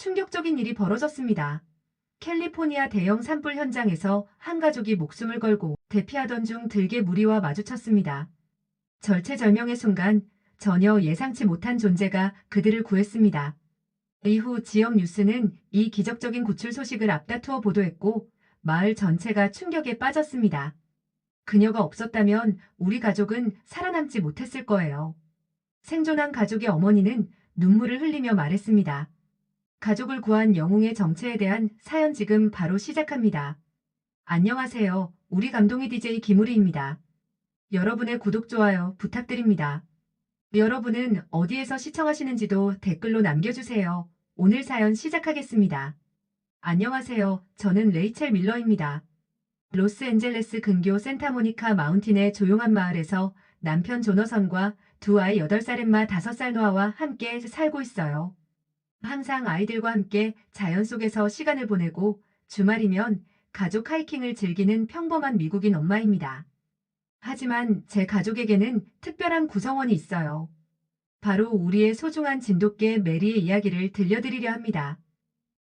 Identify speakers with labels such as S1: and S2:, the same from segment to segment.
S1: 충격적인 일이 벌어졌습니다. 캘리포니아 대형 산불 현장에서 한 가족이 목숨을 걸고 대피하던 중 들개 무리와 마주쳤습니다. 절체절명의 순간 전혀 예상치 못한 존재가 그들을 구했습니다. 이후 지역 뉴스는 이 기적적인 구출 소식을 앞다투어 보도했고 마을 전체가 충격에 빠졌습니다. 그녀가 없었다면 우리 가족은 살아남지 못했을 거예요. 생존한 가족의 어머니는 눈물을 흘리며 말했습니다. 가족을 구한 영웅의 정체에 대한 사연 지금 바로 시작합니다. 안녕하세요. 우리 감동이 DJ 김우리입니다. 여러분의 구독, 좋아요 부탁드립니다. 여러분은 어디에서 시청하시는지도 댓글로 남겨주세요. 오늘 사연 시작하겠습니다. 안녕하세요. 저는 레이첼 밀러입니다. 로스앤젤레스 근교 센타모니카 마운틴의 조용한 마을에서 남편 조너선과 두 아이 8살 엠마 5살 노아와 함께 살고 있어요. 항상 아이들과 함께 자연 속에서 시간을 보내고 주말이면 가족 하이킹을 즐기는 평범한 미국인 엄마입니다. 하지만 제 가족에게는 특별한 구성원이 있어요. 바로 우리의 소중한 진돗개 메리의 이야기를 들려드리려 합니다.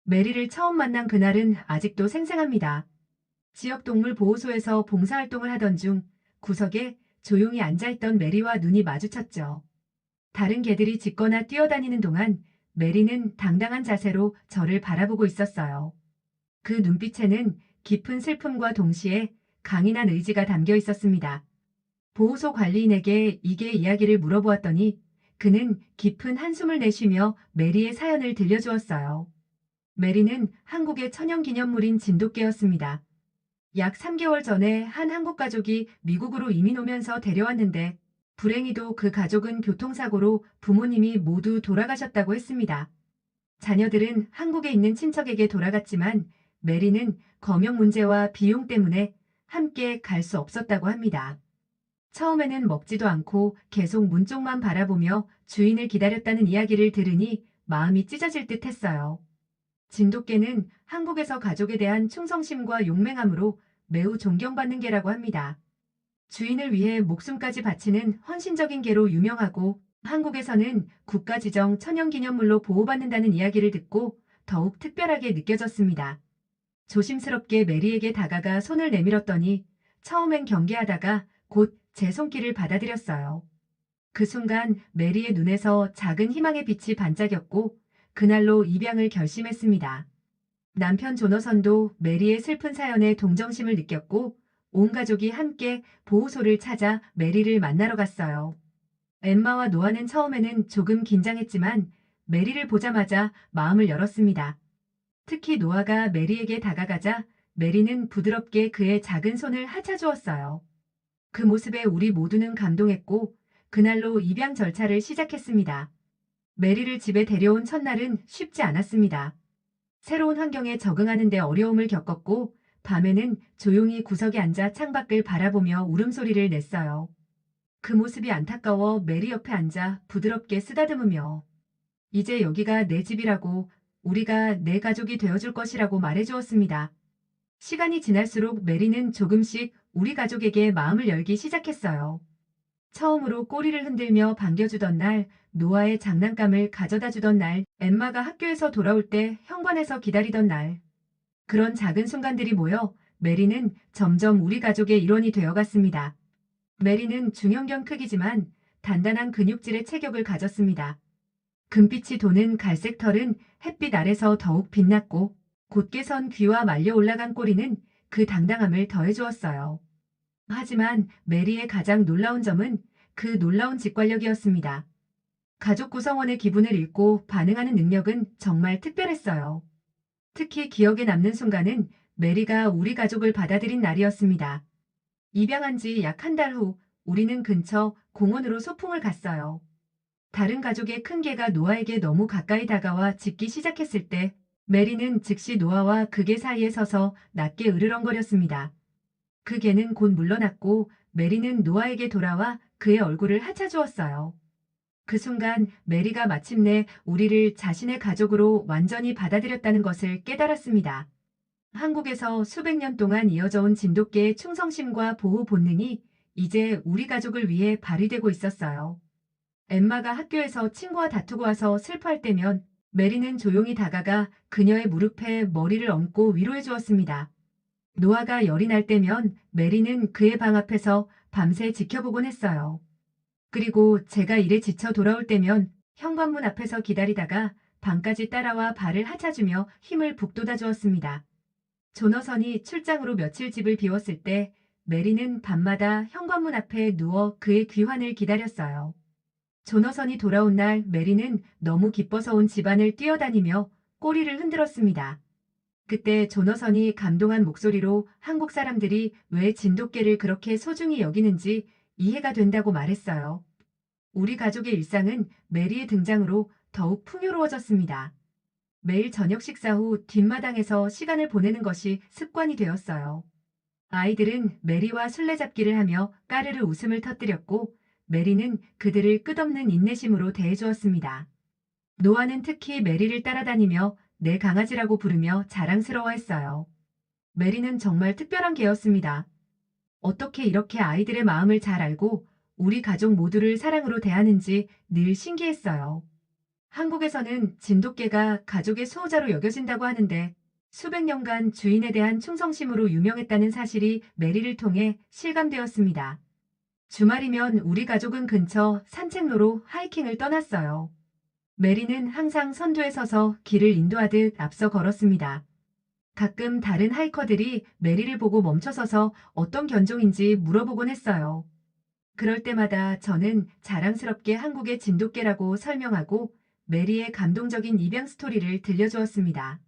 S1: 메리를 처음 만난 그날은 아직도 생생합니다. 지역동물보호소에서 봉사활동을 하던 중 구석에 조용히 앉아있던 메리와 눈이 마주쳤죠. 다른 개들이 짖거나 뛰어다니는 동안 메리는 당당한 자세로 저를 바라보고 있었어요. 그 눈빛에는 깊은 슬픔과 동시에 강인한 의지가 담겨 있었습니다. 보호소 관리인에게 이게 이야기를 물어보았더니 그는 깊은 한숨을 내쉬며 메리의 사연을 들려주었어요. 메리는 한국의 천연기념물인 진돗개였습니다. 약 3개월 전에 한 한국 가족이 미국으로 이민 오면서 데려왔는데 불행히도 그 가족은 교통사고로 부모님이 모두 돌아가셨다고 했습니다. 자녀들은 한국에 있는 친척에게 돌아갔지만 메리는 검역 문제와 비용 때문에 함께 갈 수 없었다고 합니다. 처음에는 먹지도 않고 계속 문 쪽만 바라보며 주인을 기다렸다는 이야기를 들으니 마음이 찢어질 듯 했어요. 진돗개는 한국에서 가족에 대한 충성심과 용맹함으로 매우 존경받는 개라고 합니다. 주인을 위해 목숨까지 바치는 헌신적인 개로 유명하고 한국에서는 국가 지정 천연기념물로 보호받는다는 이야기를 듣고 더욱 특별하게 느껴졌습니다. 조심스럽게 메리에게 다가가 손을 내밀었더니 처음엔 경계하다가 곧 제 손길을 받아들였어요. 그 순간 메리의 눈에서 작은 희망의 빛이 반짝였고 그날로 입양을 결심했습니다. 남편 조너선도 메리의 슬픈 사연에 동정심을 느꼈고 온 가족이 함께 보호소를 찾아 메리를 만나러 갔어요. 엠마와 노아는 처음에는 조금 긴장했지만 메리를 보자마자 마음을 열었습니다. 특히 노아가 메리에게 다가가자 메리는 부드럽게 그의 작은 손을 하차주었어요. 그 모습에 우리 모두는 감동했고 그날로 입양 절차를 시작했습니다. 메리를 집에 데려온 첫날은 쉽지 않았습니다. 새로운 환경에 적응하는 데 어려움을 겪었고 밤에는 조용히 구석에 앉아 창밖을 바라보며 울음소리를 냈어요. 그 모습이 안타까워 메리 옆에 앉아 부드럽게 쓰다듬으며 이제 여기가 내 집이라고 우리가 내 가족이 되어줄 것이라고 말해주었습니다. 시간이 지날수록 메리는 조금씩 우리 가족에게 마음을 열기 시작했어요. 처음으로 꼬리를 흔들며 반겨주던 날, 노아의 장난감을 가져다 주던 날, 엠마가 학교에서 돌아올 때 현관에서 기다리던 날. 그런 작은 순간들이 모여 메리는 점점 우리 가족의 일원이 되어갔습니다. 메리는 중형견 크기지만 단단한 근육질의 체격을 가졌습니다. 금빛이 도는 갈색 털은 햇빛 아래서 더욱 빛났고 곧게 선 귀와 말려 올라간 꼬리는 그 당당함을 더해주었어요. 하지만 메리의 가장 놀라운 점은 그 놀라운 직관력이었습니다. 가족 구성원의 기분을 읽고 반응하는 능력은 정말 특별했어요. 특히 기억에 남는 순간은 메리가 우리 가족을 받아들인 날이었습니다. 입양한 지 약 한 달 후 우리는 근처 공원으로 소풍을 갔어요. 다른 가족의 큰 개가 노아에게 너무 가까이 다가와 짖기 시작했을 때 메리는 즉시 노아와 그 개 사이에 서서 낮게 으르렁거렸습니다. 그 개는 곧 물러났고 메리는 노아에게 돌아와 그의 얼굴을 하차주었어요. 그 순간 메리가 마침내 우리를 자신의 가족으로 완전히 받아들였다는 것을 깨달았습니다. 한국에서 수백 년 동안 이어져 온 진돗개의 충성심과 보호 본능이 이제 우리 가족을 위해 발휘되고 있었어요. 엠마가 학교에서 친구와 다투고 와서 슬퍼할 때면 메리는 조용히 다가가 그녀의 무릎에 머리를 얹고 위로해 주었습니다. 노아가 열이 날 때면 메리는 그의 방 앞에서 밤새 지켜보곤 했어요. 그리고 제가 일에 지쳐 돌아올 때면 현관문 앞에서 기다리다가 방까지 따라와 발을 하차주며 힘을 북돋아 주었습니다. 조너선이 출장으로 며칠 집을 비웠을 때 메리는 밤마다 현관문 앞에 누워 그의 귀환을 기다렸어요. 조너선이 돌아온 날 메리는 너무 기뻐서 온 집안을 뛰어다니며 꼬리를 흔들었습니다. 그때 조너선이 감동한 목소리로 한국 사람들이 왜 진돗개를 그렇게 소중히 여기는지 이해가 된다고 말했어요. 우리 가족의 일상은 메리의 등장으로 더욱 풍요로워졌습니다. 매일 저녁 식사 후 뒷마당에서 시간을 보내는 것이 습관이 되었어요. 아이들은 메리와 술래잡기를 하며 까르르 웃음을 터뜨렸고 메리는 그들을 끝없는 인내심으로 대해주었습니다. 노아는 특히 메리를 따라다니며 내 강아지라고 부르며 자랑스러워했어요. 메리는 정말 특별한 개였습니다. 어떻게 이렇게 아이들의 마음을 잘 알고 우리 가족 모두를 사랑으로 대하는지 늘 신기했어요. 한국에서는 진돗개가 가족의 수호자로 여겨진다고 하는데 수백 년간 주인에 대한 충성심으로 유명했다는 사실이 메리를 통해 실감되었습니다. 주말이면 우리 가족은 근처 산책로로 하이킹을 떠났어요. 메리는 항상 선두에 서서 길을 인도하듯 앞서 걸었습니다. 가끔 다른 하이커들이 메리를 보고 멈춰서서 어떤 견종인지 물어보곤 했어요. 그럴 때마다 저는 자랑스럽게 한국의 진돗개라고 설명하고 메리의 감동적인 입양 스토리를 들려주었습니다.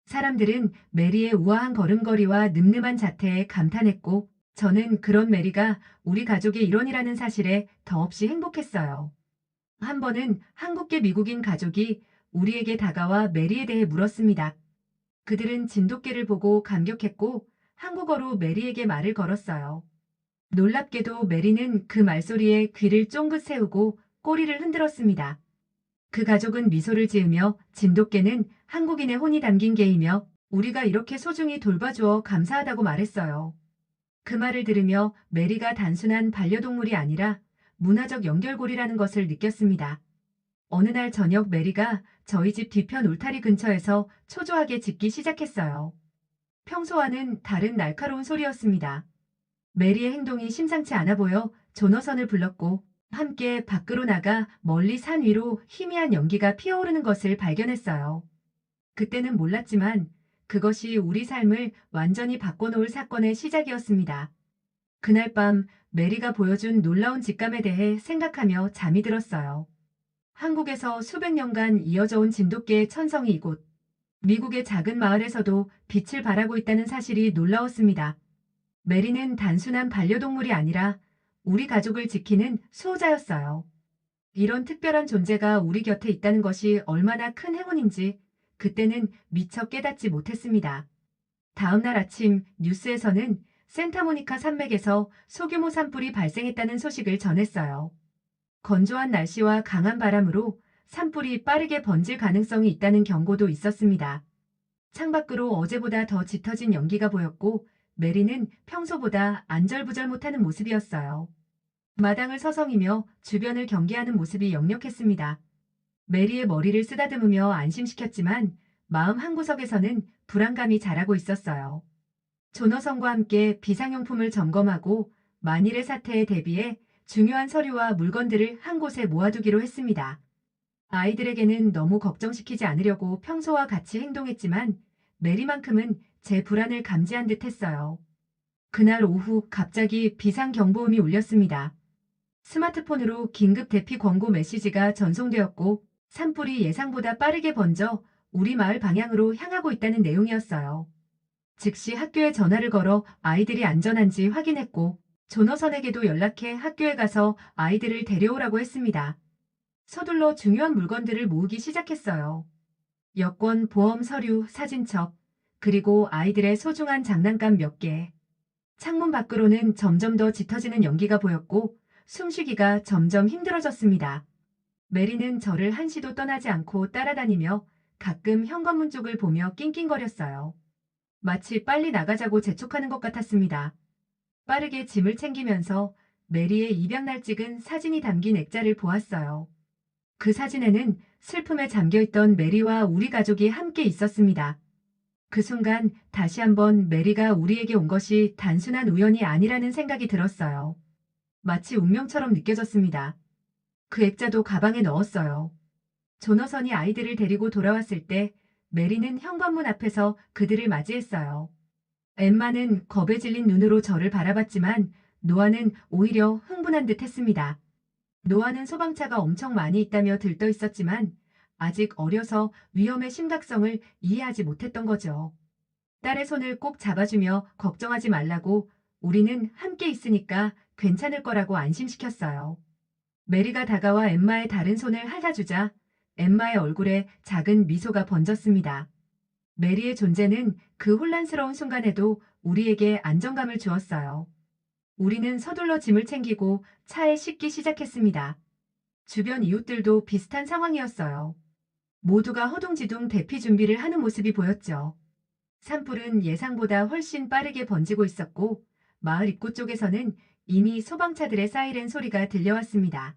S1: 사람들은 메리의 우아한 걸음걸이와 늠름한 자태에 감탄했고 저는 그런 메리가 우리 가족의 일원이라는 사실에 더없이 행복했어요. 한 번은 한국계 미국인 가족이 우리에게 다가와 메리에 대해 물었습니다. 그들은 진돗개를 보고 감격했고 한국어로 메리에게 말을 걸었어요. 놀랍게도 메리는 그 말소리에 귀를 쫑긋 세우고 꼬리를 흔들었습니다. 그 가족은 미소를 지으며 진돗개는 한국인의 혼이 담긴 개이며 우리가 이렇게 소중히 돌봐주어 감사하다고 말했어요. 그 말을 들으며 메리가 단순한 반려동물이 아니라 문화적 연결고리라는 것을 느꼈습니다. 어느 날 저녁 메리가 저희 집 뒤편 울타리 근처에서 초조하게 짖기 시작했어요. 평소와는 다른 날카로운 소리였습니다. 메리의 행동이 심상치 않아 보여 조너선을 불렀고 함께 밖으로 나가 멀리 산 위로 희미한 연기가 피어오르는 것을 발견했어요. 그때는 몰랐지만 그것이 우리 삶을 완전히 바꿔놓을 사건의 시작이었습니다. 그날 밤 메리가 보여준 놀라운 직감에 대해 생각하며 잠이 들었어요. 한국에서 수백 년간 이어져 온 진돗개의 천성이 이곳 미국의 작은 마을에서도 빛을 발하고 있다는 사실이 놀라웠습니다. 메리는 단순한 반려동물이 아니라 우리 가족을 지키는 수호자였어요. 이런 특별한 존재가 우리 곁에 있다는 것이 얼마나 큰 행운인지 그때는 미처 깨닫지 못했습니다. 다음 날 아침 뉴스에서는 센타모니카 산맥에서 소규모 산불이 발생했다는 소식을 전했어요. 건조한 날씨와 강한 바람으로 산불이 빠르게 번질 가능성이 있다는 경고도 있었습니다. 창밖으로 어제보다 더 짙어진 연기가 보였고 메리는 평소보다 안절부절 못하는 모습이었어요. 마당을 서성이며 주변을 경계하는 모습이 역력했습니다. 메리의 머리를 쓰다듬으며 안심시켰지만 마음 한구석에서는 불안감이 자라고 있었어요. 조너선과 함께 비상용품을 점검하고 만일의 사태에 대비해 중요한 서류와 물건들을 한 곳에 모아두기로 했습니다. 아이들에게는 너무 걱정시키지 않으려고 평소와 같이 행동했지만 메리만큼은 제 불안을 감지한 듯 했어요. 그날 오후 갑자기 비상경보음이 울렸습니다. 스마트폰으로 긴급 대피 권고 메시지가 전송되었고 산불이 예상보다 빠르게 번져 우리 마을 방향으로 향하고 있다는 내용이었어요. 즉시 학교에 전화를 걸어 아이들이 안전한지 확인했고 조너선에게도 연락해 학교에 가서 아이들을 데려오라고 했습니다. 서둘러 중요한 물건들을 모으기 시작했어요. 여권, 보험 서류, 사진첩, 그리고 아이들의 소중한 장난감 몇 개. 창문 밖으로는 점점 더 짙어지는 연기가 보였고 숨쉬기가 점점 힘들어졌습니다. 메리는 저를 한시도 떠나지 않고 따라다니며 가끔 현관문 쪽을 보며 낑낑거렸어요. 마치 빨리 나가자고 재촉하는 것 같았습니다. 빠르게 짐을 챙기면서 메리의 입양날 찍은 사진이 담긴 액자를 보았어요. 그 사진에는 슬픔에 잠겨있던 메리와 우리 가족이 함께 있었습니다. 그 순간 다시 한번 메리가 우리에게 온 것이 단순한 우연이 아니라는 생각이 들었어요. 마치 운명처럼 느껴졌습니다. 그 액자도 가방에 넣었어요. 조너선이 아이들을 데리고 돌아왔을 때 메리는 현관문 앞에서 그들을 맞이했어요. 엠마는 겁에 질린 눈으로 저를 바라봤지만 노아는 오히려 흥분한 듯 했습니다. 노아는 소방차가 엄청 많이 있다며 들떠 있었지만 아직 어려서 위험의 심각성을 이해하지 못했던 거죠. 딸의 손을 꼭 잡아주며 걱정하지 말라고 우리는 함께 있으니까 괜찮을 거라고 안심시켰어요. 메리가 다가와 엠마의 다른 손을 핥아주자 엠마의 얼굴에 작은 미소가 번졌습니다. 메리의 존재는 그 혼란스러운 순간에도 우리에게 안정감을 주었어요. 우리는 서둘러 짐을 챙기고 차에 싣기 시작했습니다. 주변 이웃들도 비슷한 상황이었어요. 모두가 허둥지둥 대피 준비를 하는 모습이 보였죠. 산불은 예상보다 훨씬 빠르게 번지고 있었고 마을 입구 쪽에서는 이미 소방차들의 사이렌 소리가 들려왔습니다.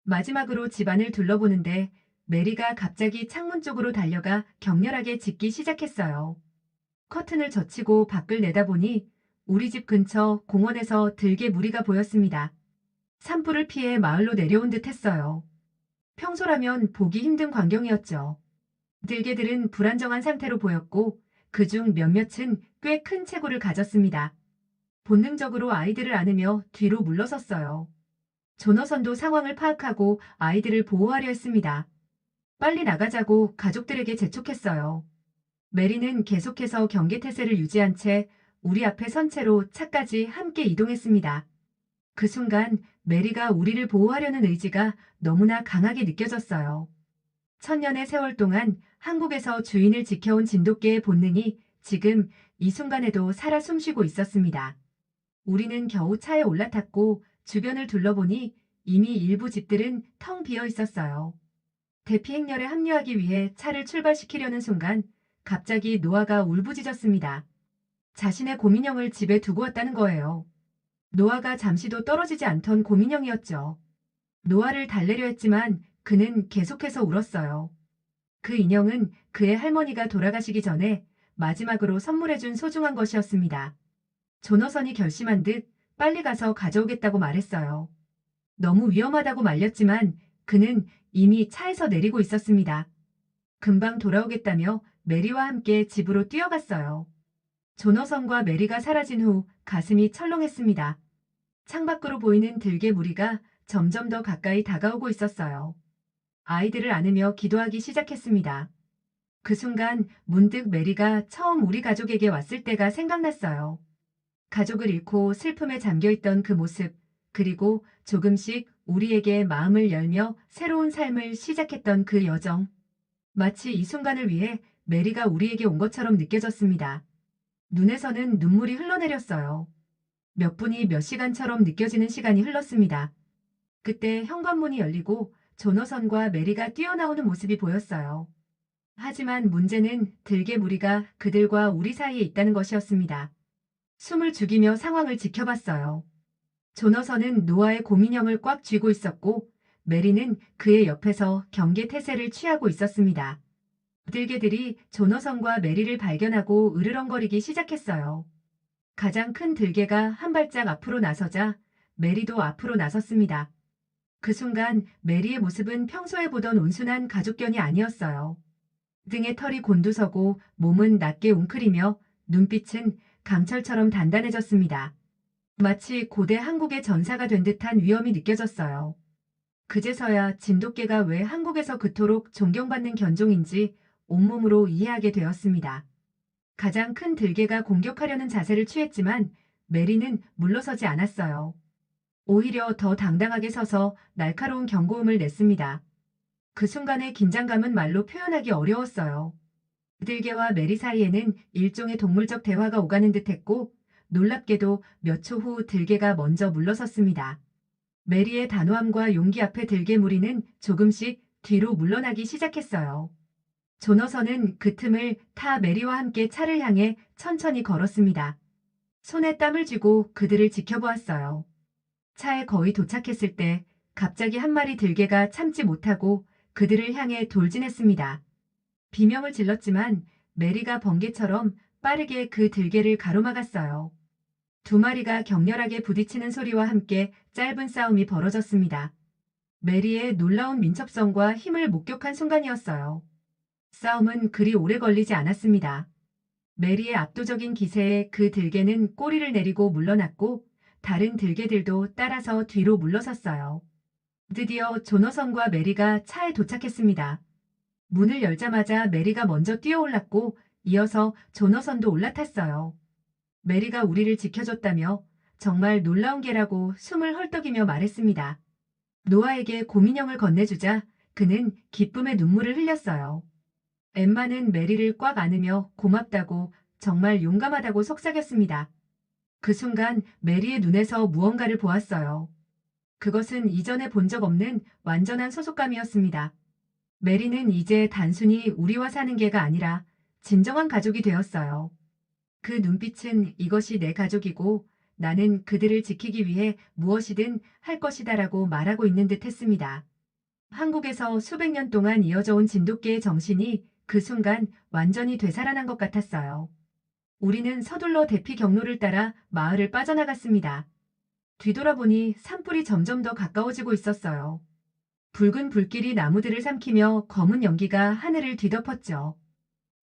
S1: 마지막으로 집안을 둘러보는데 메리가 갑자기 창문 쪽으로 달려가 격렬하게 짖기 시작했어요. 커튼을 젖히고 밖을 내다보니 우리 집 근처 공원에서 들개 무리가 보였습니다. 산불을 피해 마을로 내려온 듯 했어요. 평소라면 보기 힘든 광경이었죠. 들개들은 불안정한 상태로 보였고 그중 몇몇은 꽤 큰 체구를 가졌습니다. 본능적으로 아이들을 안으며 뒤로 물러섰어요. 조너선도 상황을 파악하고 아이들을 보호하려 했습니다. 빨리 나가자고 가족들에게 재촉했어요. 메리는 계속해서 경계태세를 유지한 채 우리 앞에 선 채로 차까지 함께 이동했습니다. 그 순간 메리가 우리를 보호하려는 의지가 너무나 강하게 느껴졌어요. 천년의 세월 동안 한국에서 주인을 지켜온 진돗개의 본능이 지금 이 순간에도 살아 숨쉬고 있었습니다. 우리는 겨우 차에 올라탔고 주변을 둘러보니 이미 일부 집들은 텅 비어 있었어요. 대피 행렬에 합류하기 위해 차를 출발시키려는 순간 갑자기 노아가 울부짖었습니다. 자신의 곰인형을 집에 두고 왔다는 거예요. 노아가 잠시도 떨어지지 않던 곰인형이었죠. 노아를 달래려 했지만 그는 계속해서 울었어요. 그 인형은 그의 할머니가 돌아가시기 전에 마지막으로 선물해준 소중한 것이었습니다. 조너선이 결심한 듯 빨리 가서 가져오겠다고 말했어요. 너무 위험하다고 말렸지만 그는 이미 차에서 내리고 있었습니다. 금방 돌아오겠다며 메리와 함께 집으로 뛰어갔어요. 조너선과 메리가 사라진 후 가슴이 철렁했습니다. 창밖으로 보이는 들개 무리가 점점 더 가까이 다가오고 있었어요. 아이들을 안으며 기도하기 시작했습니다. 그 순간 문득 메리가 처음 우리 가족에게 왔을 때가 생각났어요. 가족을 잃고 슬픔에 잠겨있던 그 모습, 그리고 조금씩 우리에게 마음을 열며 새로운 삶을 시작했던 그 여정. 마치 이 순간을 위해 메리가 우리에게 온 것처럼 느껴졌습니다. 눈에서는 눈물이 흘러내렸어요. 몇 분이 몇 시간처럼 느껴지는 시간이 흘렀습니다. 그때 현관문이 열리고 조너선과 메리가 뛰어나오는 모습이 보였어요. 하지만 문제는 들개 무리가 그들과 우리 사이에 있다는 것이었습니다. 숨을 죽이며 상황을 지켜봤어요. 조너선은 노아의 곰인형을 꽉 쥐고 있었고 메리는 그의 옆에서 경계태세를 취하고 있었습니다. 들개들이 조너선과 메리를 발견하고 으르렁거리기 시작했어요. 가장 큰 들개가 한 발짝 앞으로 나서자 메리도 앞으로 나섰습니다. 그 순간 메리의 모습은 평소에 보던 온순한 가족견이 아니었어요. 등에 털이 곤두서고 몸은 낮게 웅크리며 눈빛은 강철처럼 단단해졌습니다. 마치 고대 한국의 전사가 된 듯한 위엄이 느껴졌어요. 그제서야 진돗개가 왜 한국에서 그토록 존경받는 견종인지 온몸으로 이해하게 되었습니다. 가장 큰 들개가 공격하려는 자세를 취했지만 메리는 물러서지 않았어요. 오히려 더 당당하게 서서 날카로운 경고음을 냈습니다. 그 순간의 긴장감은 말로 표현하기 어려웠어요. 들개와 메리 사이에는 일종의 동물적 대화가 오가는 듯했고 놀랍게도 몇 초 후 들개가 먼저 물러섰습니다. 메리의 단호함과 용기 앞에 들개 무리는 조금씩 뒤로 물러나기 시작했어요. 조너선은 그 틈을 타 메리와 함께 차를 향해 천천히 걸었습니다. 손에 땀을 쥐고 그들을 지켜보았어요. 차에 거의 도착했을 때 갑자기 한 마리 들개가 참지 못하고 그들을 향해 돌진했습니다. 비명을 질렀지만 메리가 번개처럼 빠르게 그 들개를 가로막았어요. 두 마리가 격렬하게 부딪히는 소리와 함께 짧은 싸움이 벌어졌습니다. 메리의 놀라운 민첩성과 힘을 목격한 순간이었어요. 싸움은 그리 오래 걸리지 않았습니다. 메리의 압도적인 기세에 그 들개는 꼬리를 내리고 물러났고 다른 들개들도 따라서 뒤로 물러섰어요. 드디어 조너선과 메리가 차에 도착했습니다. 문을 열자마자 메리가 먼저 뛰어올랐고 이어서 조너선도 올라탔어요. 메리가 우리를 지켜줬다며 정말 놀라운 개라고 숨을 헐떡이며 말했습니다. 노아에게 곰인형을 건네주자 그는 기쁨의 눈물을 흘렸어요. 엠마는 메리를 꽉 안으며 고맙다고 정말 용감하다고 속삭였습니다. 그 순간 메리의 눈에서 무언가를 보았어요. 그것은 이전에 본 적 없는 완전한 소속감이었습니다. 메리는 이제 단순히 우리와 사는 개가 아니라 진정한 가족이 되었어요. 그 눈빛은 이것이 내 가족이고 나는 그들을 지키기 위해 무엇이든 할 것이다라고 말하고 있는 듯 했습니다. 한국에서 수백 년 동안 이어져 온 진돗개의 정신이 그 순간 완전히 되살아난 것 같았어요. 우리는 서둘러 대피 경로를 따라 마을을 빠져나갔습니다. 뒤돌아보니 산불이 점점 더 가까워지고 있었어요. 붉은 불길이 나무들을 삼키며 검은 연기가 하늘을 뒤덮었죠.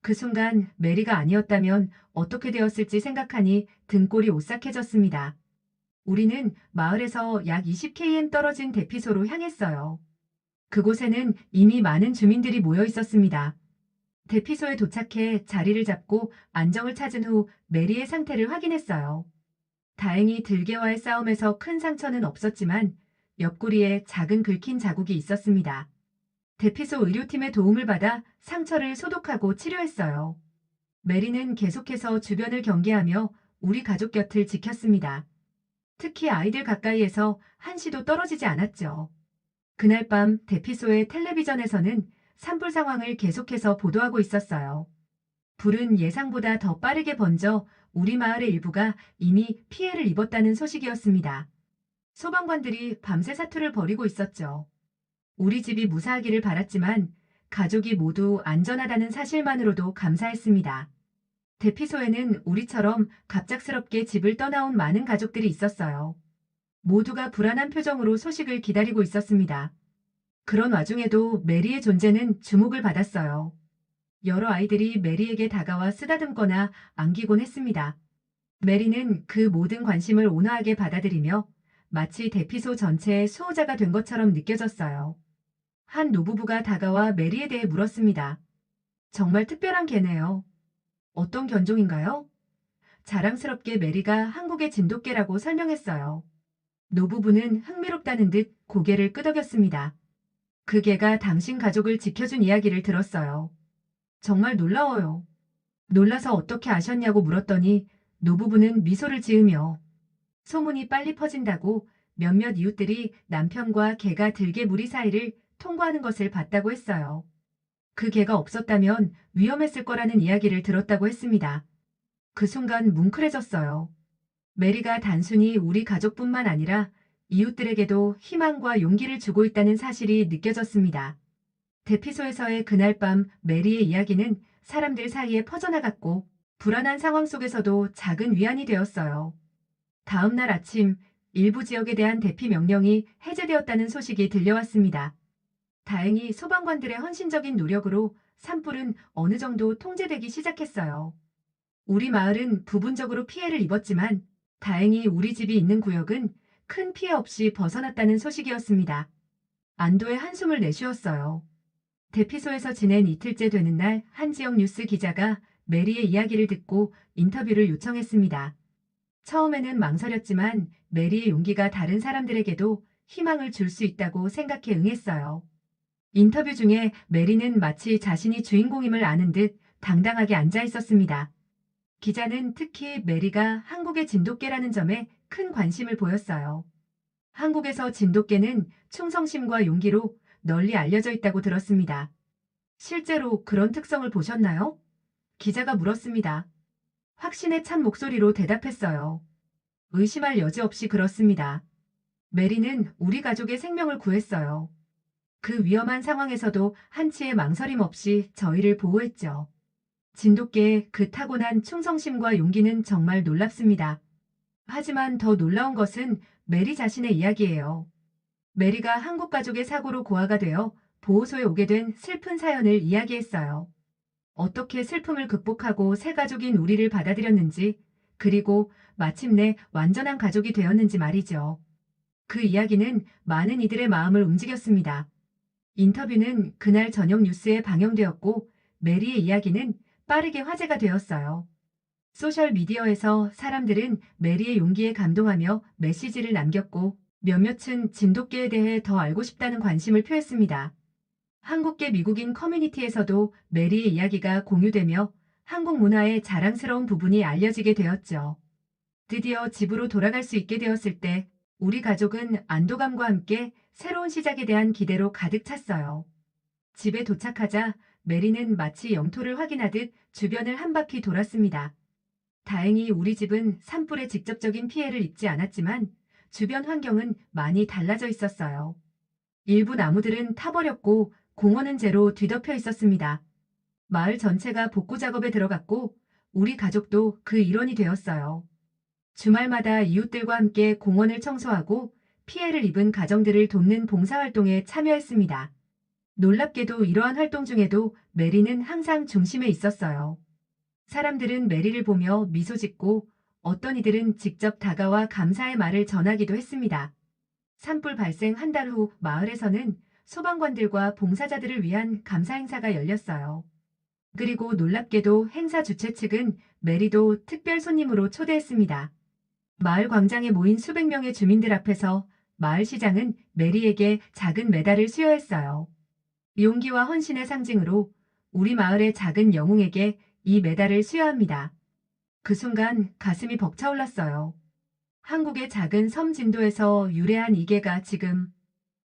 S1: 그 순간 메리가 아니었다면 어떻게 되었을지 생각하니 등골이 오싹해졌습니다. 우리는 마을에서 약 20km 떨어진 대피소로 향했어요. 그곳에는 이미 많은 주민들이 모여 있었습니다. 대피소에 도착해 자리를 잡고 안정을 찾은 후 메리의 상태를 확인했어요. 다행히 들개와의 싸움에서 큰 상처는 없었지만 옆구리에 작은 긁힌 자국이 있었습니다. 대피소 의료팀의 도움을 받아 상처를 소독하고 치료했어요. 메리는 계속해서 주변을 경계하며 우리 가족 곁을 지켰습니다. 특히 아이들 가까이에서 한시도 떨어지지 않았죠. 그날 밤 대피소의 텔레비전에서는 산불 상황을 계속해서 보도하고 있었어요. 불은 예상보다 더 빠르게 번져 우리 마을의 일부가 이미 피해를 입었다는 소식이었습니다. 소방관들이 밤새 사투를 벌이고 있었죠. 우리 집이 무사하기를 바랐지만 가족이 모두 안전하다는 사실만으로도 감사했습니다. 대피소에는 우리처럼 갑작스럽게 집을 떠나온 많은 가족들이 있었어요. 모두가 불안한 표정으로 소식을 기다리고 있었습니다. 그런 와중에도 메리의 존재는 주목을 받았어요. 여러 아이들이 메리에게 다가와 쓰다듬거나 안기곤 했습니다. 메리는 그 모든 관심을 온화하게 받아들이며 마치 대피소 전체의 수호자가 된 것처럼 느껴졌어요. 한 노부부가 다가와 메리에 대해 물었습니다. 정말 특별한 개네요. 어떤 견종인가요? 자랑스럽게 메리가 한국의 진돗개라고 설명했어요. 노부부는 흥미롭다는 듯 고개를 끄덕였습니다. 그 개가 당신 가족을 지켜준 이야기를 들었어요. 정말 놀라워요. 놀라서 어떻게 아셨냐고 물었더니 노부부는 미소를 지으며 소문이 빨리 퍼진다고 몇몇 이웃들이 남편과 개가 들개 무리 사이를 통과하는 것을 봤다고 했어요. 그 개가 없었다면 위험했을 거라는 이야기를 들었다고 했습니다. 그 순간 뭉클해졌어요. 메리가 단순히 우리 가족뿐만 아니라 이웃들에게도 희망과 용기를 주고 있다는 사실이 느껴졌습니다. 대피소에서의 그날 밤 메리의 이야기는 사람들 사이에 퍼져나갔고 불안한 상황 속에서도 작은 위안이 되었어요. 다음 날 아침 일부 지역에 대한 대피 명령이 해제되었다는 소식이 들려왔습니다. 다행히 소방관들의 헌신적인 노력으로 산불은 어느 정도 통제되기 시작했어요. 우리 마을은 부분적으로 피해를 입었지만 다행히 우리 집이 있는 구역은 큰 피해 없이 벗어났다는 소식이었습니다. 안도의 한숨을 내쉬었어요. 대피소에서 지낸 이틀째 되는 날 한 지역 뉴스 기자가 메리의 이야기를 듣고 인터뷰를 요청했습니다. 처음에는 망설였지만 메리의 용기가 다른 사람들에게도 희망을 줄 수 있다고 생각해 응했어요. 인터뷰 중에 메리는 마치 자신이 주인공임을 아는 듯 당당하게 앉아 있었습니다. 기자는 특히 메리가 한국의 진돗개라는 점에 큰 관심을 보였어요. 한국에서 진돗개는 충성심과 용기로 널리 알려져 있다고 들었습니다. 실제로 그런 특성을 보셨나요? 기자가 물었습니다. 확신에 찬 목소리로 대답했어요. 의심할 여지 없이 그렇습니다. 메리는 우리 가족의 생명을 구했어요. 그 위험한 상황에서도 한치의 망설임 없이 저희를 보호했죠. 진돗개의 그 타고난 충성심과 용기는 정말 놀랍습니다. 하지만 더 놀라운 것은 메리 자신의 이야기예요. 메리가 한국 가족의 사고로 고아가 되어 보호소에 오게 된 슬픈 사연을 이야기했어요. 어떻게 슬픔을 극복하고 새 가족인 우리를 받아들였는지, 그리고 마침내 완전한 가족이 되었는지 말이죠. 그 이야기는 많은 이들의 마음을 움직였습니다. 인터뷰는 그날 저녁 뉴스에 방영되었고, 메리의 이야기는 빠르게 화제가 되었어요. 소셜미디어에서 사람들은 메리의 용기에 감동하며 메시지를 남겼고, 몇몇은 진돗개에 대해 더 알고 싶다는 관심을 표했습니다. 한국계 미국인 커뮤니티에서도 메리의 이야기가 공유되며 한국 문화의 자랑스러운 부분이 알려지게 되었죠. 드디어 집으로 돌아갈 수 있게 되었을 때 우리 가족은 안도감과 함께 새로운 시작에 대한 기대로 가득 찼어요. 집에 도착하자 메리는 마치 영토를 확인하듯 주변을 한 바퀴 돌았습니다. 다행히 우리 집은 산불에 직접적인 피해를 입지 않았지만 주변 환경은 많이 달라져 있었어요. 일부 나무들은 타버렸고 공원은 재로 뒤덮여 있었습니다. 마을 전체가 복구 작업에 들어갔고 우리 가족도 그 일원이 되었어요. 주말마다 이웃들과 함께 공원을 청소하고 피해를 입은 가정들을 돕는 봉사활동에 참여했습니다. 놀랍게도 이러한 활동 중에도 메리는 항상 중심에 있었어요. 사람들은 메리를 보며 미소 짓고 어떤 이들은 직접 다가와 감사의 말을 전하기도 했습니다. 산불 발생 한 달 후 마을에서는 소방관들과 봉사자들을 위한 감사 행사가 열렸어요. 그리고 놀랍게도 행사 주최 측은 메리도 특별 손님으로 초대했습니다. 마을 광장에 모인 수백 명의 주민들 앞에서 마을 시장은 메리에게 작은 메달을 수여했어요. 용기와 헌신의 상징으로 우리 마을의 작은 영웅에게 이 메달을 수여합니다. 그 순간 가슴이 벅차올랐어요. 한국의 작은 섬 진도에서 유래한 이 개가 지금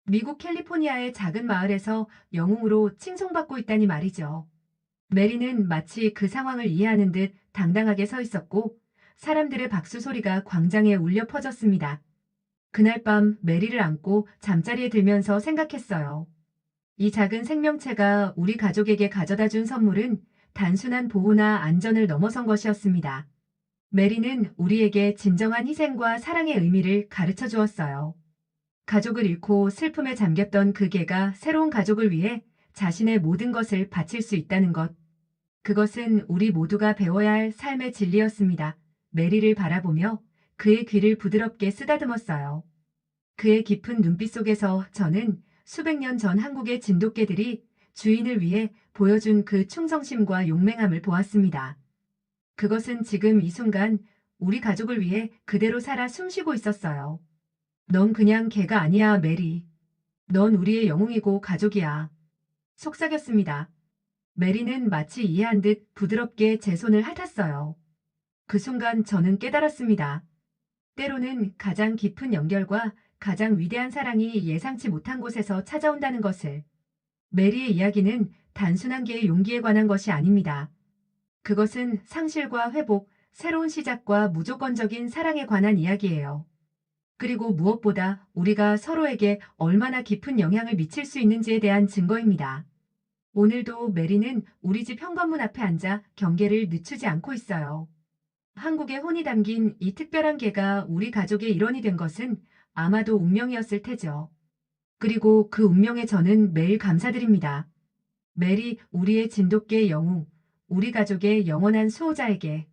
S1: 미국 캘리포니아의 작은 마을에서 영웅으로 칭송받고 있다니 말이죠. 메리는 마치 그 상황을 이해하는 듯 당당하게 서 있었고 사람들의 박수 소리가 광장에 울려 퍼졌습니다. 그날 밤 메리를 안고 잠자리에 들면서 생각했어요. 이 작은 생명체가 우리 가족에게 가져다 준 선물은 단순한 보호나 안전을 넘어선 것이었습니다. 메리는 우리에게 진정한 희생과 사랑의 의미를 가르쳐 주었어요. 가족을 잃고 슬픔에 잠겼던 그 개가 새로운 가족을 위해 자신의 모든 것을 바칠 수 있다는 것. 그것은 우리 모두가 배워야 할 삶의 진리였습니다. 메리를 바라보며 그의 귀를 부드럽게 쓰다듬었어요. 그의 깊은 눈빛 속에서 저는 수백 년 전 한국의 진돗개들이 주인을 위해 보여준 그 충성심과 용맹함을 보았습니다. 그것은 지금 이 순간 우리 가족을 위해 그대로 살아 숨쉬고 있었어요. 넌 그냥 개가 아니야, 메리. 넌 우리의 영웅이고 가족이야. 속삭였습니다. 메리는 마치 이해한 듯 부드럽게 제 손을 핥았어요. 그 순간 저는 깨달았습니다. 때로는 가장 깊은 연결과 가장 위대한 사랑이 예상치 못한 곳에서 찾아온다는 것을. 메리의 이야기는 단순한 개의 용기에 관한 것이 아닙니다. 그것은 상실과 회복, 새로운 시작과 무조건적인 사랑에 관한 이야기예요. 그리고 무엇보다 우리가 서로에게 얼마나 깊은 영향을 미칠 수 있는지에 대한 증거입니다. 오늘도 메리는 우리 집 현관문 앞에 앉아 경계를 늦추지 않고 있어요. 한국의 혼이 담긴 이 특별한 개가 우리 가족의 일원이 된 것은 아마도 운명이었을 테죠. 그리고 그 운명에 저는 매일 감사드립니다. 메리, 우리의 진돗개 영웅, 우리 가족의 영원한 수호자에게.